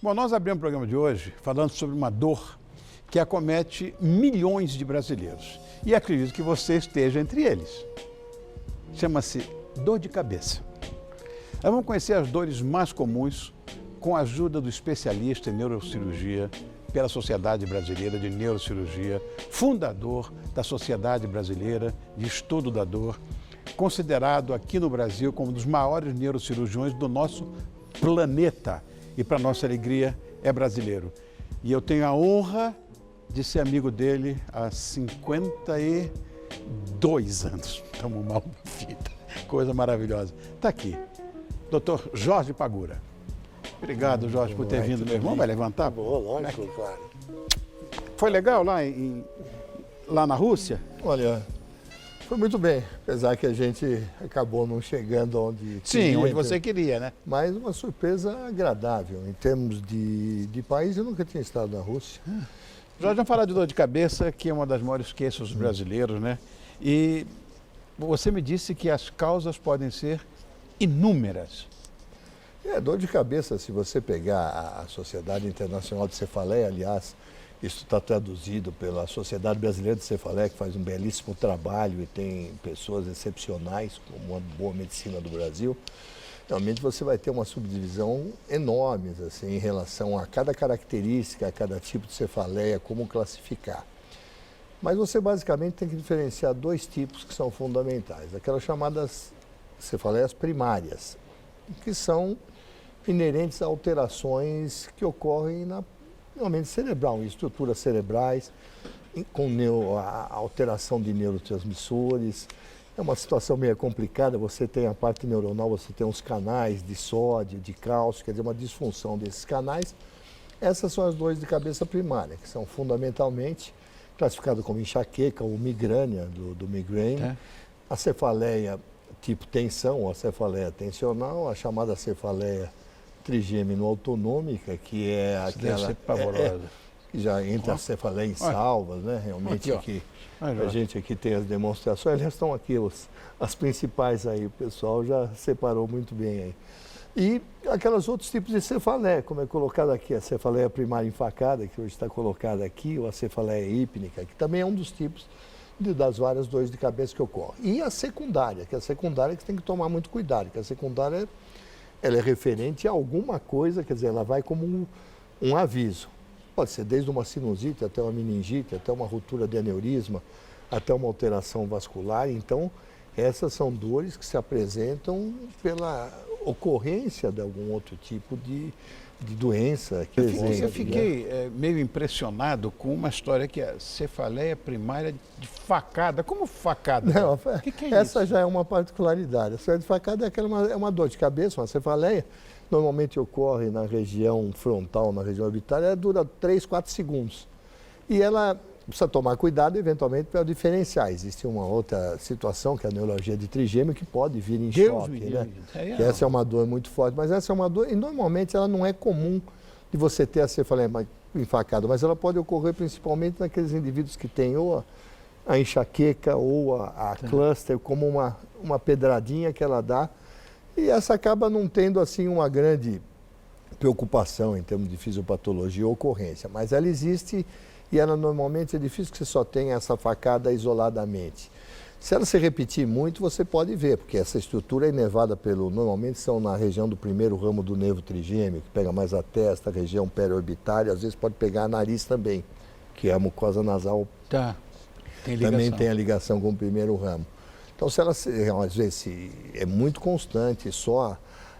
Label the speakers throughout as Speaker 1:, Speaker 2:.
Speaker 1: Bom, nós abrimos o programa de hoje falando sobre uma dor que acomete milhões de brasileiros. E acredito que você esteja entre eles. Chama-se dor de cabeça. Nós vamos conhecer as dores mais comuns com a ajuda do especialista em neurocirurgia pela Sociedade Brasileira de Neurocirurgia, fundador da Sociedade Brasileira de Estudo da Dor, considerado aqui no Brasil como um dos maiores neurocirurgiões do nosso planeta. E, para nossa alegria, é brasileiro. E eu tenho a honra de ser amigo dele há 52 anos. Estamos mal na vida. Coisa maravilhosa. Está aqui, Dr. Jorge Pagura. Obrigado, Jorge, por ter vindo. Meu irmão vai levantar?
Speaker 2: Boa, lógico, claro.
Speaker 1: Foi legal lá, lá na Rússia?
Speaker 2: Olha, foi muito bem, apesar que a gente acabou não chegando onde
Speaker 1: Sim, onde você queria, né?
Speaker 2: Mas uma surpresa agradável. Em termos de país, eu nunca tinha estado na Rússia.
Speaker 1: Já vamos falar de dor de cabeça, que é uma das maiores queixas dos brasileiros, né? E você me disse que as causas podem ser inúmeras.
Speaker 2: Dor de cabeça, se você pegar a Sociedade Internacional de Cefaleia, aliás, isso está traduzido pela Sociedade Brasileira de Cefaleia, que faz um belíssimo trabalho e tem pessoas excepcionais, como uma boa medicina do Brasil. Realmente você vai ter uma subdivisão enorme assim, em relação a cada característica, a cada tipo de cefaleia, como classificar. Mas você basicamente tem que diferenciar dois tipos que são fundamentais. Aquelas chamadas cefaleias primárias, que são inerentes a alterações que ocorrem na mente cerebral, em estruturas cerebrais, com a alteração de neurotransmissores. É uma situação meio complicada, você tem a parte neuronal, você tem os canais de sódio, de cálcio, quer dizer, uma disfunção desses canais. Essas são as dores de cabeça primária, que são fundamentalmente classificadas como enxaqueca ou migrânia, do migraine, a cefaleia tipo tensão, ou a cefaleia tensional, a chamada cefaleia trigêmino-autonômica, que é aquela... Deve ser pavorosa. Que já entra a cefaleia em salvas, né? Realmente aqui, a gente aqui tem as demonstrações, elas estão aqui, as principais aí, o pessoal já separou muito bem aí. E aqueles outros tipos de cefaleia, como é colocado aqui, a cefaleia primária enfacada, que hoje está colocada aqui, ou a cefaleia hípnica, que também é um dos tipos das várias dores de cabeça que ocorrem. E a secundária, que é a secundária que você tem que tomar muito cuidado, que a secundária ela é referente a alguma coisa, quer dizer, ela vai como um aviso. Pode ser desde uma sinusite, até uma meningite, até uma ruptura de aneurisma, até uma alteração vascular. Então, essas são dores que se apresentam pela ocorrência de algum outro tipo de doença.
Speaker 1: Eu fiquei meio impressionado com uma história que é a cefaleia primária de facada. Como facada?
Speaker 2: Não,
Speaker 1: que é
Speaker 2: essa
Speaker 1: isso?
Speaker 2: já é uma particularidade. A cefaleia de facada é uma dor de cabeça, uma cefaleia. Normalmente ocorre na região frontal, na região orbital, ela dura 3, 4 segundos. E ela precisa tomar cuidado, eventualmente, para diferenciar. Existe uma outra situação, que é a neuralgia de trigêmeo, que pode vir em choque, né? Que essa é uma dor muito forte, mas essa é uma dor, e normalmente ela não é comum de você ter a cefaleia enfacada, mas ela pode ocorrer principalmente naqueles indivíduos que têm ou a enxaqueca ou a cluster, como uma pedradinha que ela dá, e essa acaba não tendo assim uma grande preocupação em termos de fisiopatologia ou ocorrência, mas ela existe e ela normalmente é difícil que você só tenha essa facada isoladamente. Se ela se repetir muito, você pode ver, porque essa estrutura é inervada normalmente são na região do primeiro ramo do nervo trigêmeo, que pega mais a testa, a região periorbitária, às vezes pode pegar a nariz também, que é a mucosa nasal. Também tem a ligação com o primeiro ramo. Então, se ela, às vezes, é muito constante, só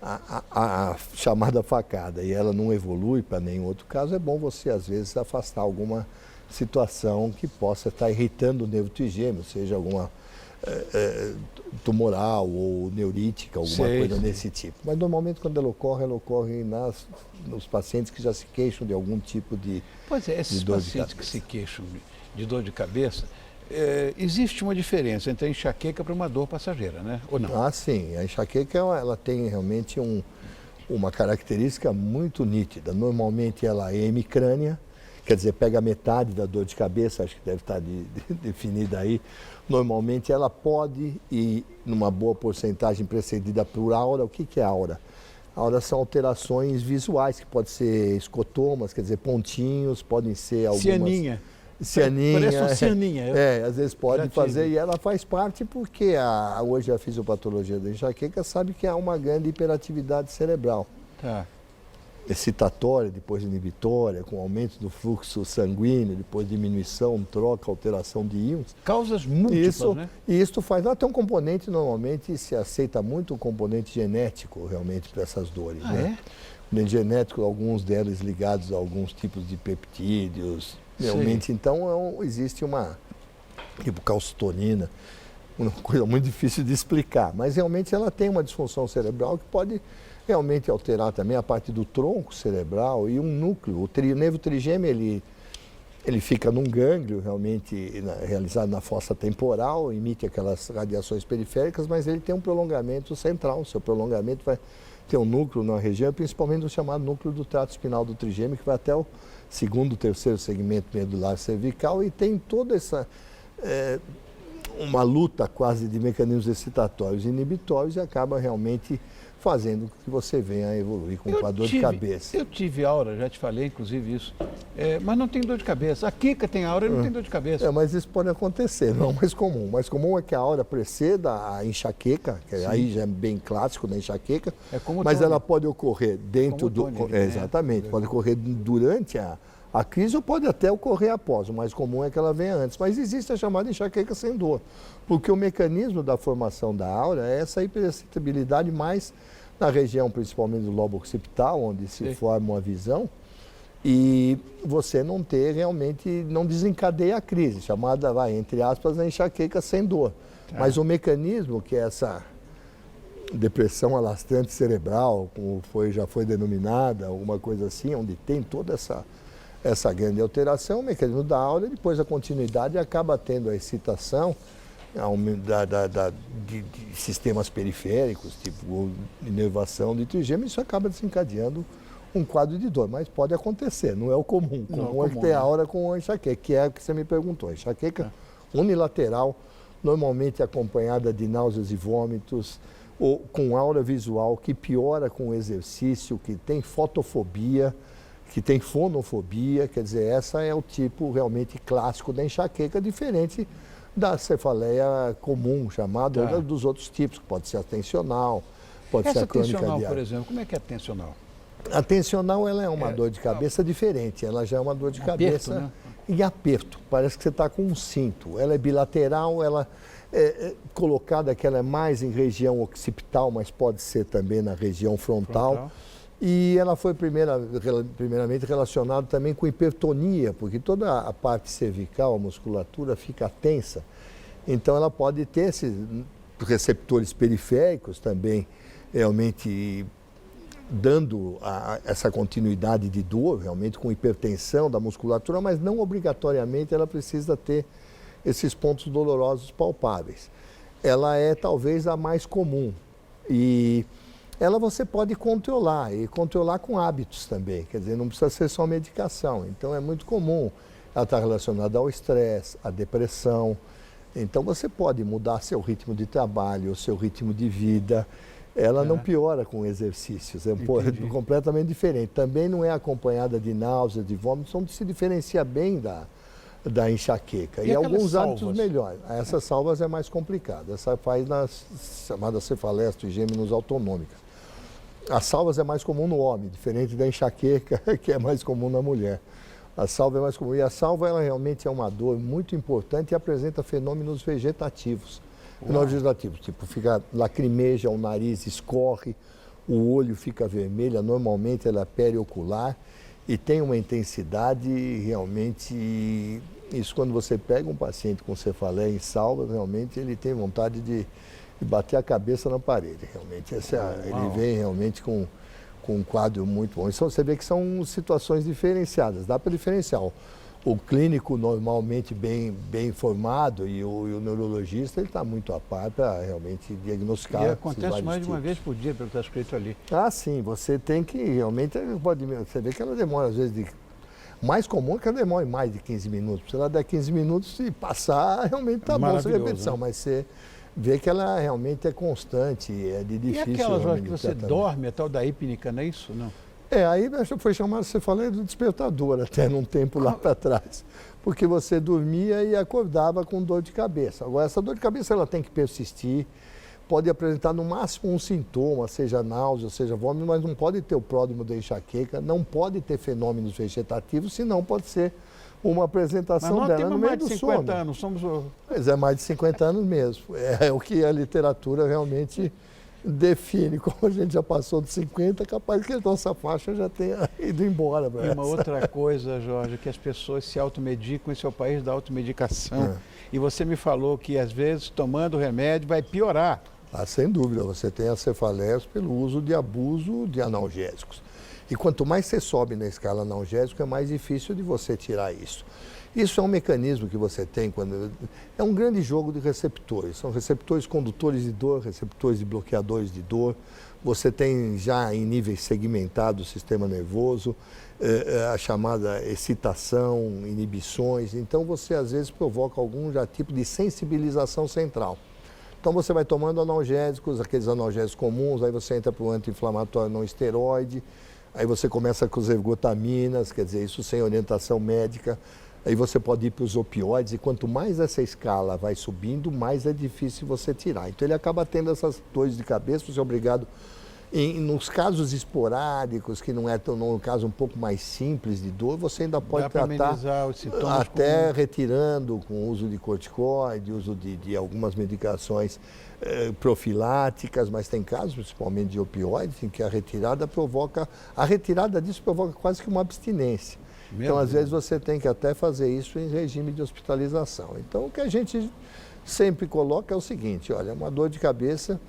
Speaker 2: a chamada facada, e ela não evolui para nenhum outro caso, é bom você, às vezes, afastar alguma situação que possa estar irritando o nervo trigêmeo, seja alguma tumoral ou neurítica, alguma coisa desse tipo. Mas, normalmente, quando ela ocorre nos pacientes que já se queixam de algum tipo de
Speaker 1: Pois é, esses pacientes que se queixam de dor de cabeça, existe uma diferença entre a enxaqueca para uma dor passageira, né? Ou não?
Speaker 2: Ah, sim. A enxaqueca ela tem realmente uma característica muito nítida. Normalmente ela é hemicrânea, quer dizer, pega metade da dor de cabeça, acho que deve estar definida aí. Normalmente ela pode ir, numa boa porcentagem, precedida por aura. O que é aura? Aura são alterações visuais, que podem ser escotomas, quer dizer, pontinhos, podem ser algumas... Cianinha.
Speaker 1: Parece uma cianinha.
Speaker 2: Às vezes pode fazer, e ela faz parte porque hoje a fisiopatologia da enxaqueca sabe que há uma grande hiperatividade cerebral.
Speaker 1: Tá.
Speaker 2: Excitatória, depois inibitória, com aumento do fluxo sanguíneo, depois diminuição, troca, alteração de íons.
Speaker 1: Causas múltiplas, né?
Speaker 2: E isso faz... Até um componente, normalmente, se aceita muito um componente genético, realmente, para essas dores. Né? É? Genético, alguns deles ligados a alguns tipos de peptídeos. Realmente, então, existe uma... Tipo calcitonina, uma coisa muito difícil de explicar. Mas, realmente, ela tem uma disfunção cerebral que pode... realmente alterar também a parte do tronco cerebral e um núcleo. O nervo trigêmeo, ele fica num gânglio realmente realizado na fossa temporal, emite aquelas radiações periféricas, mas ele tem um prolongamento central. O seu prolongamento vai ter um núcleo na região, principalmente o chamado núcleo do trato espinal do trigêmeo, que vai até o segundo, terceiro segmento medular cervical e tem toda essa... uma luta quase de mecanismos excitatórios e inibitórios e acaba realmente fazendo com que você venha a evoluir com uma dor de cabeça.
Speaker 1: Eu tive aura, já te falei inclusive isso, mas não tem dor de cabeça. A Kika tem aura e não tem dor de cabeça.
Speaker 2: Mas isso pode acontecer, não é o mais comum. O mais comum é que a aura preceda a enxaqueca, que aí já é bem clássico da enxaqueca, mas ela pode ocorrer dentro do... Exatamente, pode ocorrer durante a crise ou pode até ocorrer após. O mais comum é que ela venha antes. Mas existe a chamada enxaqueca sem dor, porque o mecanismo da formação da aura é essa hiperexcitabilidade mais na região, principalmente do lobo occipital, onde se forma a visão, e você não ter realmente, não desencadeia a crise, chamada, entre aspas, a enxaqueca sem dor. Mas o mecanismo, que é essa depressão alastrante cerebral, como já foi denominada, alguma coisa assim, onde tem toda essa grande alteração, o mecanismo da aura, depois a continuidade acaba tendo a excitação de sistemas periféricos, tipo inervação de trigêmeo, isso acaba desencadeando um quadro de dor, mas pode acontecer, não é o comum. O comum é que tem a aura com a enxaqueca, que é o que você me perguntou. Enxaqueca unilateral, normalmente acompanhada de náuseas e vômitos, ou com aura visual que piora com o exercício, que tem fotofobia, que tem fonofobia, quer dizer, essa é o tipo realmente clássico da enxaqueca, diferente da cefaleia comum, chamada, dos outros tipos, que pode ser atencional, pode ser a crônica
Speaker 1: atencional,
Speaker 2: diária.
Speaker 1: por exemplo, como é que é atencional?
Speaker 2: A tensional, ela é uma dor de cabeça diferente, ela já é uma dor de cabeça,
Speaker 1: né?
Speaker 2: Em aperto, parece que você está com um cinto. Ela é bilateral, ela é colocada que ela é mais em região occipital, mas pode ser também na região frontal. E ela foi primeiramente relacionada também com hipertonia, porque toda a parte cervical, a musculatura fica tensa. Então ela pode ter esses receptores periféricos também, realmente dando essa continuidade de dor, realmente com hipertensão da musculatura, mas não obrigatoriamente ela precisa ter esses pontos dolorosos palpáveis. Ela é talvez a mais comum e ela você pode controlar, e controlar com hábitos também, quer dizer, não precisa ser só medicação. Então é muito comum, ela está relacionada ao estresse, à depressão. Então você pode mudar seu ritmo de trabalho, o seu ritmo de vida. Ela não piora com exercícios, é completamente diferente. Também não é acompanhada de náuseas, de vômitos, onde se diferencia bem da enxaqueca. E alguns hábitos melhores. Essas salvas é mais complicada. Essa faz nas chamadas cefaleias trigêmeas autonômicas. As salvas é mais comum no homem, diferente da enxaqueca, que é mais comum na mulher. A salva é mais comum. E a salva, ela realmente é uma dor muito importante e apresenta fenômenos vegetativos. Fenômenos vegetativos, tipo, lacrimeja, o nariz escorre, o olho fica vermelho, normalmente ela é periocular e tem uma intensidade realmente... Isso quando você pega um paciente com cefaleia em salva, realmente ele tem vontade de bater a cabeça na parede, realmente. Ele vem realmente com um quadro muito bom. Então você vê que são situações diferenciadas, dá para diferenciar. O clínico normalmente bem informado e o neurologista ele está muito a par para realmente diagnosticar.
Speaker 1: E acontece mais de uma vez por dia, pelo que está escrito ali.
Speaker 2: Ah, sim, você tem que realmente, você vê que ela demora às vezes mais comum é que ela demore mais de 15 minutos. Se ela der 15 minutos e passar, realmente está bom essa repetição, mas vê que ela realmente é constante, é de
Speaker 1: E
Speaker 2: difícil
Speaker 1: aquela, Jorge, que você
Speaker 2: tratamento.
Speaker 1: dorme, a tal da hípnica, não é isso? Não.
Speaker 2: Aí foi chamado, você falou, do despertador até num tempo lá para trás. Porque você dormia e acordava com dor de cabeça. Agora, essa dor de cabeça ela tem que persistir, pode apresentar no máximo um sintoma, seja náusea, seja vômito, mas não pode ter o pródromo da enxaqueca, não pode ter fenômenos vegetativos, senão pode ser uma apresentação
Speaker 1: Mas nós
Speaker 2: dela
Speaker 1: temos
Speaker 2: no meio
Speaker 1: mais de
Speaker 2: do
Speaker 1: 50
Speaker 2: sono.
Speaker 1: anos, somos...
Speaker 2: Mas é mais de 50 anos mesmo. É o que a literatura realmente define. Como a gente já passou de 50, capaz que a nossa faixa já tenha ido embora.
Speaker 1: E uma outra coisa, Jorge, que as pessoas se automedicam, esse é o país da automedicação. E você me falou que, às vezes, tomando remédio vai piorar.
Speaker 2: Ah, sem dúvida, você tem as cefaleias pelo uso de abuso de analgésicos. E quanto mais você sobe na escala analgésica, é mais difícil de você tirar isso. Isso é um mecanismo que você tem quando... É um grande jogo de receptores. São receptores condutores de dor, receptores de bloqueadores de dor. Você tem já em níveis segmentados o sistema nervoso, a chamada excitação, inibições. Então você às vezes provoca algum já tipo de sensibilização central. Então você vai tomando analgésicos, aqueles analgésicos comuns, aí você entra para o anti-inflamatório não esteroide, aí você começa com as ergotaminas, quer dizer, isso sem orientação médica. Aí você pode ir para os opioides e quanto mais essa escala vai subindo, mais é difícil você tirar. Então ele acaba tendo essas dores de cabeça, você é obrigado, nos casos esporádicos, que não é tão, no caso um pouco mais simples de dor, você ainda pode tratar
Speaker 1: os sintomas
Speaker 2: até retirando com o uso de corticoide, uso de algumas medicações profiláticas, mas tem casos, principalmente de opioides, em que a retirada disso provoca quase que uma abstinência. Então, às vezes, você tem que até fazer isso em regime de hospitalização. Então, o que a gente sempre coloca é o seguinte, olha, uma dor de cabeça,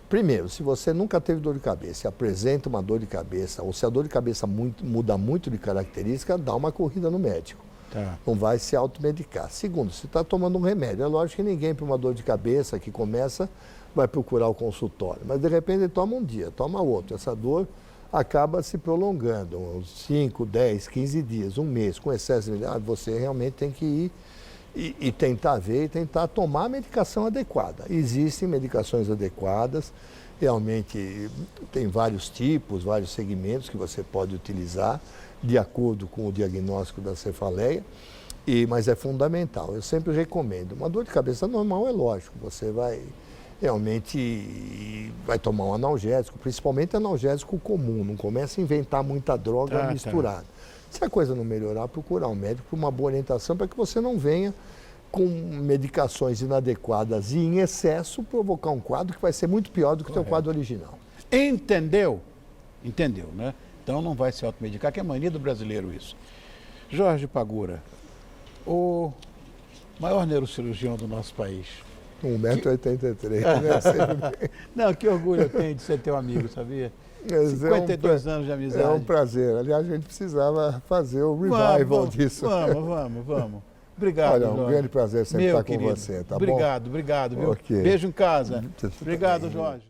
Speaker 2: primeiro, se você nunca teve dor de cabeça e apresenta uma dor de cabeça, ou se a dor de cabeça muda muito de característica, dá uma corrida no médico.
Speaker 1: Tá.
Speaker 2: Não vai se automedicar. Segundo, se está tomando um remédio, é lógico que ninguém para uma dor de cabeça que começa vai procurar o consultório, mas de repente ele toma um dia, toma outro, essa dor acaba se prolongando, uns 5, 10, 15 dias, um mês, com excesso de você realmente tem que ir e tentar ver e tentar tomar a medicação adequada. Existem medicações adequadas, realmente tem vários tipos, vários segmentos que você pode utilizar de acordo com o diagnóstico da cefaleia, mas é fundamental. Eu sempre recomendo. Uma dor de cabeça normal é lógico, você realmente vai tomar um analgésico, principalmente analgésico comum, não comece a inventar muita droga misturada. Se a coisa não melhorar, procurar um médico para uma boa orientação, para que você não venha com medicações inadequadas e em excesso provocar um quadro que vai ser muito pior do que o seu quadro original.
Speaker 1: Entendeu? Entendeu, né? Então não vai se automedicar, que é mania do brasileiro isso. Jorge Pagura, o maior neurocirurgião do nosso país.
Speaker 2: 1,83 m, né?
Speaker 1: Não, que orgulho eu tenho de ser teu amigo, sabia? 52 anos de amizade.
Speaker 2: É um prazer. Aliás, a gente precisava fazer o revival disso.
Speaker 1: Vamos. Obrigado,
Speaker 2: Olha, um
Speaker 1: Jorge.
Speaker 2: grande prazer sempre estar com
Speaker 1: querido.
Speaker 2: você, tá
Speaker 1: obrigado,
Speaker 2: bom?
Speaker 1: obrigado, viu?
Speaker 2: Okay.
Speaker 1: Beijo em casa. Obrigado, Jorge.